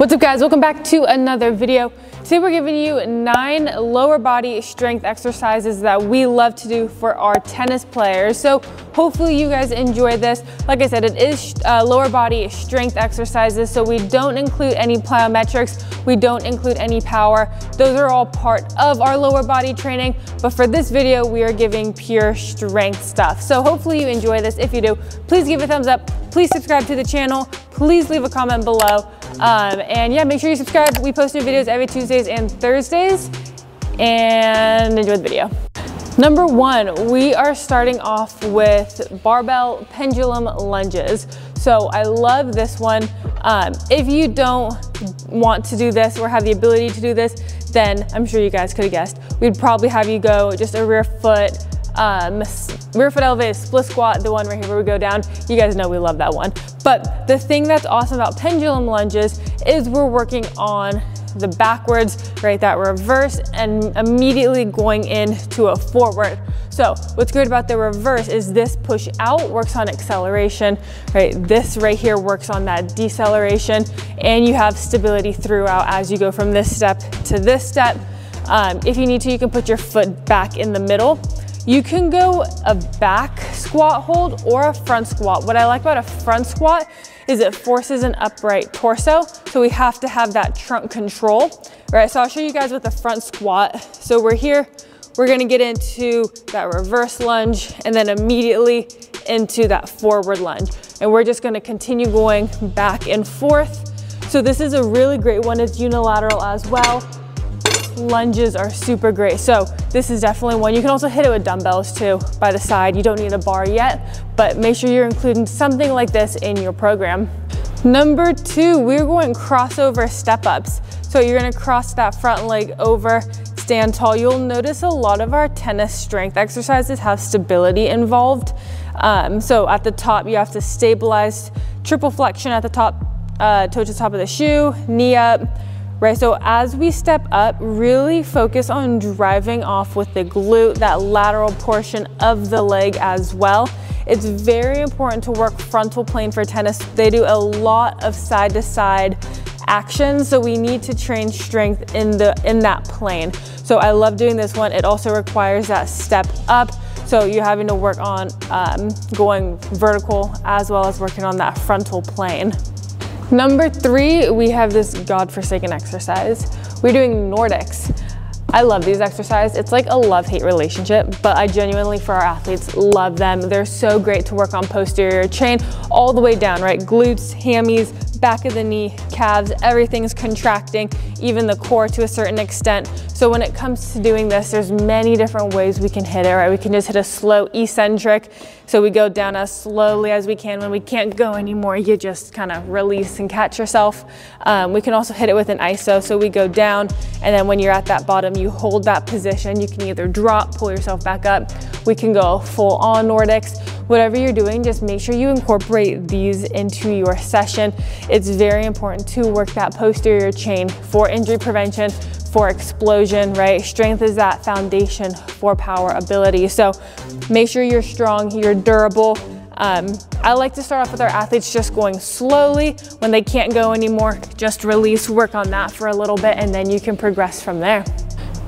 What's up guys, welcome back to another video. Today we're giving you 9 lower body strength exercises that we love to do for our tennis players. So hopefully you guys enjoy this. Like I said, it is lower body strength exercises, so we don't include any plyometrics, we don't include any power. Those are all part of our lower body training, but for this video we are giving pure strength stuff. So hopefully you enjoy this. If you do, please give it a thumbs up, please subscribe to the channel, please leave a comment below. And yeah, make sure you subscribe. We post new videos every Tuesdays and Thursdays, and enjoy the video. Number 1, we are starting off with barbell pendulum lunges. So I love this one. If you don't want to do this or have the ability to do this, then I'm sure you guys could have guessed, we'd probably have you go just a rear foot elevated split squat, the one right here where we go down. You guys know we love that one. But the thing that's awesome about pendulum lunges is we're working on the backwards, right, that reverse, and immediately going into a forward. So what's great about the reverse is this push out works on acceleration, right? This right here works on that deceleration, and you have stability throughout as you go from this step to this step. If you need to, you can put your foot back in the middle. You can go a back squat hold or a front squat. What I like about a front squat is it forces an upright torso, so we have to have that trunk control, right? So I'll show you guys with the front squat. So we're here, we're gonna get into that reverse lunge and then immediately into that forward lunge. And we're just gonna continue going back and forth. So this is a really great one. It's unilateral as well. Lunges are super great. So this is definitely one. You can also hit it with dumbbells too by the side. You don't need a bar yet, but make sure you're including something like this in your program. Number 2, we're going crossover step ups. So you're gonna cross that front leg over, stand tall. You'll notice a lot of our tennis strength exercises have stability involved. So at the top, you have to stabilize, triple flexion at the top, toe to top of the shoe, knee up. Right, so as we step up, really focus on driving off with the glute, that lateral portion of the leg as well. It's very important to work frontal plane for tennis. They do a lot of side to side action, so we need to train strength in that plane. So I love doing this one. It also requires that step up, so you're having to work on going vertical as well as working on that frontal plane. Number 3, we have this godforsaken exercise. We're doing Nordics. I love these exercises. It's like a love-hate relationship, but I genuinely, for our athletes, love them. They're so great to work on posterior chain all the way down, right? Glutes, hammies, back of the knee, calves, everything's contracting, even the core to a certain extent. So when it comes to doing this, there's many different ways we can hit it, right? We can just hit a slow eccentric. So we go down as slowly as we can. When we can't go anymore, you just kind of release and catch yourself. We can also hit it with an ISO. So we go down, and then when you're at that bottom, you hold that position. You can either drop, pull yourself back up. We can go full on Nordics. Whatever you're doing, just make sure you incorporate these into your session. It's very important to work that posterior chain for injury prevention, for explosion, right? Strength is that foundation for power ability. So make sure you're strong, you're durable. I like to start off with our athletes just going slowly. When they can't go anymore, just release, work on that for a little bit, and then you can progress from there.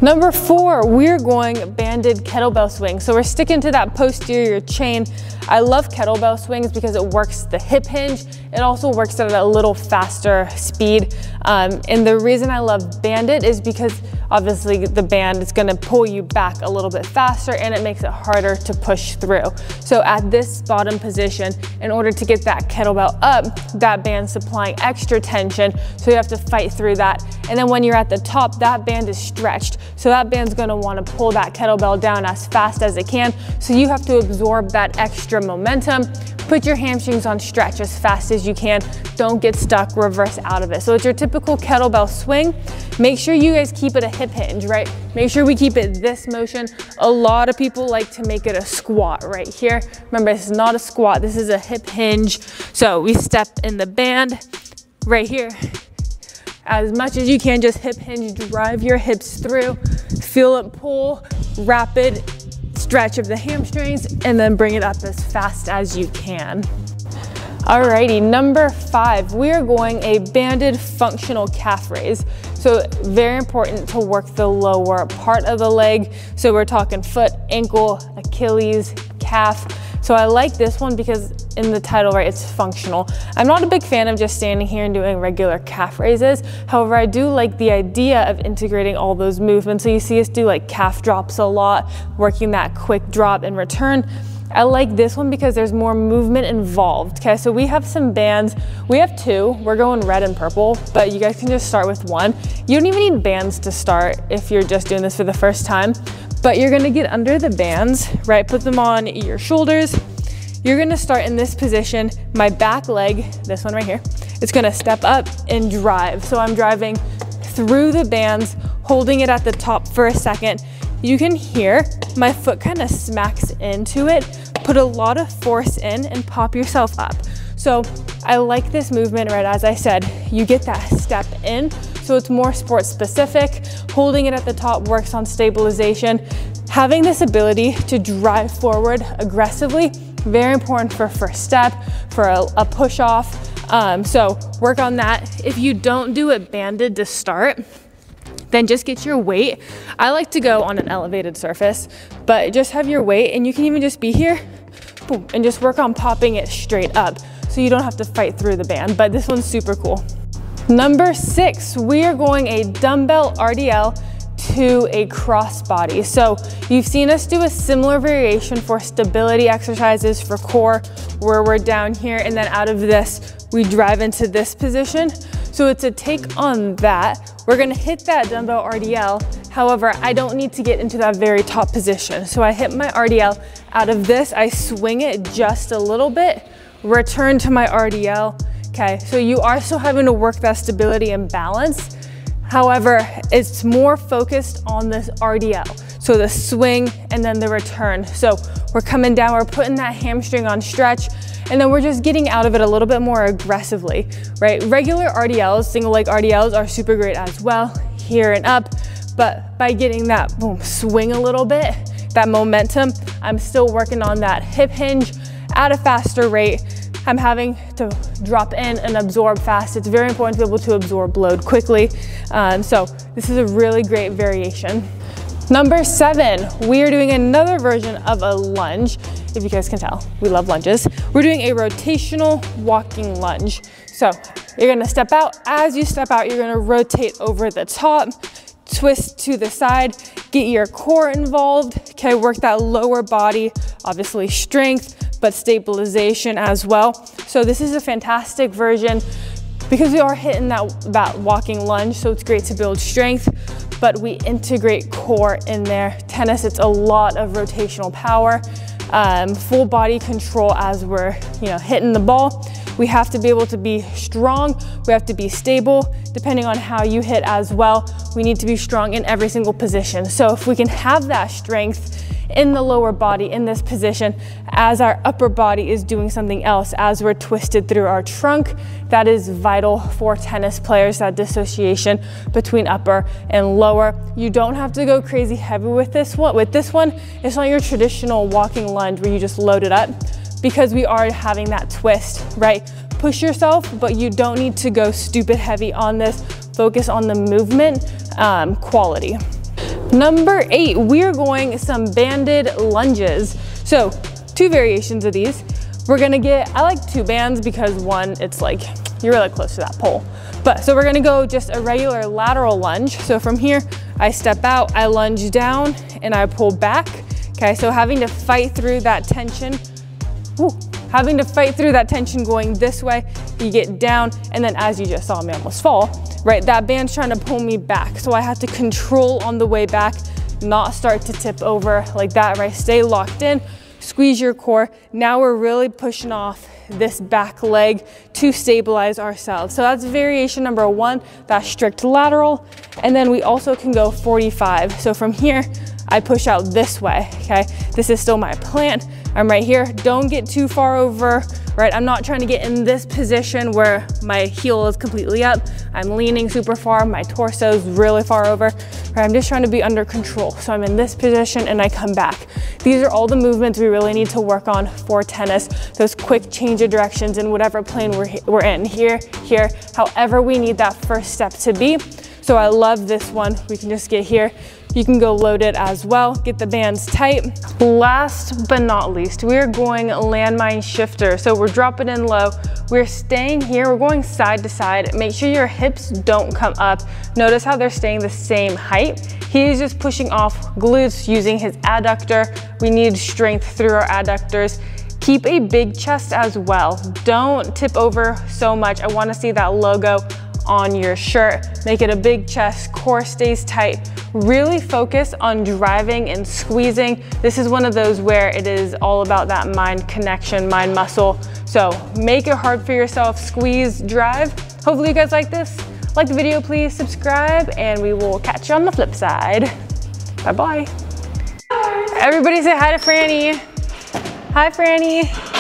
Number 4, we're going banded kettlebell swings. So we're sticking to that posterior chain. I love kettlebell swings because it works the hip hinge. It also works at a little faster speed. And the reason I love banded is because obviously the band is gonna pull you back a little bit faster, and it makes it harder to push through. So at this bottom position, in order to get that kettlebell up, that band's supplying extra tension, so you have to fight through that. And then when you're at the top, that band is stretched. So that band's gonna wanna pull that kettlebell down as fast as it can. So you have to absorb that extra momentum. Put your hamstrings on stretch as fast as you can. Don't get stuck, reverse out of it. So it's your typical kettlebell swing. Make sure you guys keep it a hip hinge, right? Make sure we keep it this motion. A lot of people like to make it a squat right here. Remember, this is not a squat, this is a hip hinge. So we step in the band right here. As much as you can, just hip hinge, drive your hips through, feel it pull, rapid stretch of the hamstrings, and then bring it up as fast as you can. Alrighty, number 5, we are going a banded functional calf raise. So very important to work the lower part of the leg. So we're talking foot, ankle, Achilles, calf. So I like this one because in the title, right, it's functional. I'm not a big fan of just standing here and doing regular calf raises. However, I do like the idea of integrating all those movements. So you see us do like calf drops a lot, working that quick drop and return. I like this one because there's more movement involved. Okay, so we have some bands. We have 2. We're going red and purple, but you guys can just start with 1. You don't even need bands to start if you're just doing this for the first time, but you're gonna get under the bands, right? Put them on your shoulders. You're gonna start in this position. My back leg, this one right here, it's gonna step up and drive. So I'm driving through the bands, holding it at the top for a second. You can hear my foot kind of smacks into it. Put a lot of force in and pop yourself up. So I like this movement, right? As I said, you get that step in, so it's more sport specific. Holding it at the top works on stabilization. Having this ability to drive forward aggressively, very important for first step, for a push off. So work on that. If you don't do it banded to start, then just get your weight. I like to go on an elevated surface, but just have your weight, and you can even just be here, boom, and just work on popping it straight up so you don't have to fight through the band, but this one's super cool. Number 6, we are going a dumbbell RDL to a crossbody. So you've seen us do a similar variation for stability exercises for core, where we're down here, and then out of this, we drive into this position. So it's a take on that. We're gonna hit that dumbbell RDL. However, I don't need to get into that very top position. So I hit my RDL. Out of this, I swing it just a little bit, return to my RDL. Okay, so you are still having to work that stability and balance. However, it's more focused on this RDL. So the swing and then the return. So we're coming down, we're putting that hamstring on stretch, and then we're just getting out of it a little bit more aggressively, right? Regular RDLs, single leg RDLs are super great as well, here and up, but by getting that boom, swing a little bit, that momentum, I'm still working on that hip hinge at a faster rate. I'm having to drop in and absorb fast. It's very important to be able to absorb load quickly. So this is a really great variation. Number 7, we are doing another version of a lunge. If you guys can tell, we love lunges. We're doing a rotational walking lunge. So you're gonna step out. As you step out, you're gonna rotate over the top, twist to the side, get your core involved. Okay, work that lower body, obviously strength, but stabilization as well. So this is a fantastic version because we are hitting that walking lunge, so it's great to build strength, but we integrate core in there. Tennis, it's a lot of rotational power, full body control as we're hitting the ball. We have to be able to be strong, we have to be stable, depending on how you hit as well. We need to be strong in every single position. So if we can have that strength in the lower body in this position as our upper body is doing something else, as we're twisted through our trunk, that is vital for tennis players, that dissociation between upper and lower. You don't have to go crazy heavy with this one. It's not your traditional walking lunge where you just load it up, because we are having that twist, right? Push yourself, but you don't need to go stupid heavy on this. Focus on the movement quality. Number 8, we are going some banded lunges. So 2 variations of these. We're gonna I like 2 bands because one, it's like, you're really close to that pole. So we're gonna go just a regular lateral lunge. So from here, I step out, I lunge down, and I pull back. Okay, so having to fight through that tension, going this way, you get down, and then as you just saw me almost fall, right? That band's trying to pull me back. So I have to control on the way back, not start to tip over like that, right? Stay locked in, squeeze your core. Now we're really pushing off this back leg to stabilize ourselves. So that's variation number 1, that strict lateral. And then we also can go 45. So from here, I push out this way, okay? This is still my plant. I'm right here. Don't get too far over right? I'm not trying to get in this position where my heel is completely up. I'm leaning super far, my torso is really far over, right? I'm just trying to be under control. So I'm in this position and I come back. These are all the movements we really need to work on for tennis. Those quick change of directions in whatever plane we're in, here, however we need that first step to be. So I love this one. We can just get here. You can go loaded as well, get the bands tight. Last but not least, we're going landmine shifter. So we're dropping in low, we're staying here, we're going side to side. Make sure your hips don't come up. Notice how they're staying the same height. He's just pushing off glutes using his adductor. We need strength through our adductors. Keep a big chest as well. Don't tip over so much. I wanna see that logo on your shirt. Make it a big chest, core stays tight. Really focus on driving and squeezing. This is one of those where it is all about that mind connection, mind muscle. So make it hard for yourself, squeeze, drive. Hopefully you guys like this. Like the video, please subscribe, and we will catch you on the flip side. Bye-bye. Everybody say hi to Franny. Hi, Franny.